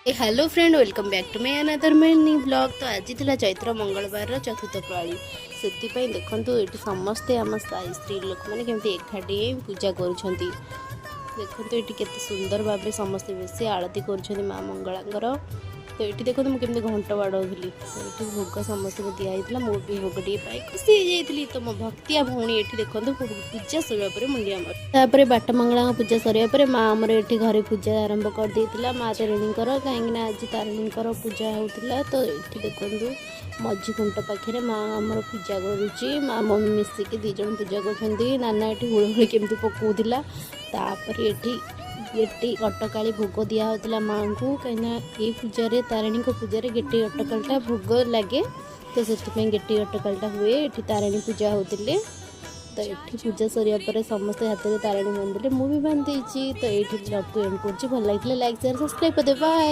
Hello friend, welcome back to my another mini blog. तो आज थी चैत्र मंगलवार चतुर्थ प्रणाली से देखो ये समस्ते आम स्त्री लोक मैंने केमती एकाठी पूजा कर देखो ये केते सुंदर भाव समस्ते बेसी आरती कर माँ मंगला। तो ये देखो मुझे घंट बाड़ौली ये भोग समस्त को दिखाई मुझे भोग टे खुशी हो जाती। तो मो भक्तिया भौणी ये देखो पूजा सर मुंडिया मर बाट मंगला पूजा सर माँ आमर ये घरे पूजा आरंभ कर देता माँ तारिणी कहीं आज तारिणी पूजा होता। तो ये देखो मझी खुंट पाखे माँ आमर पूजा करुच्ची माँ मम्मी मिसिकी दीज पूजा कर नाना ये हुड़हुड़ी केमती पकाउला ये अटकाली भोग दिया होता माँ को कहीं ये पूजा तारिणी पूजा गेटी अटकालटा भोग लगे। तो से गेटी अटकालटा हुए ये तारिणी पूजा होते। तो ये पूजा सर समस्त हाथ में तारिणी बांधिले मुझे बांधे। तो ये ब्लॉग को एंड कर भल लगे लाइक शेयर सब्सक्राइब कर दे। बाय।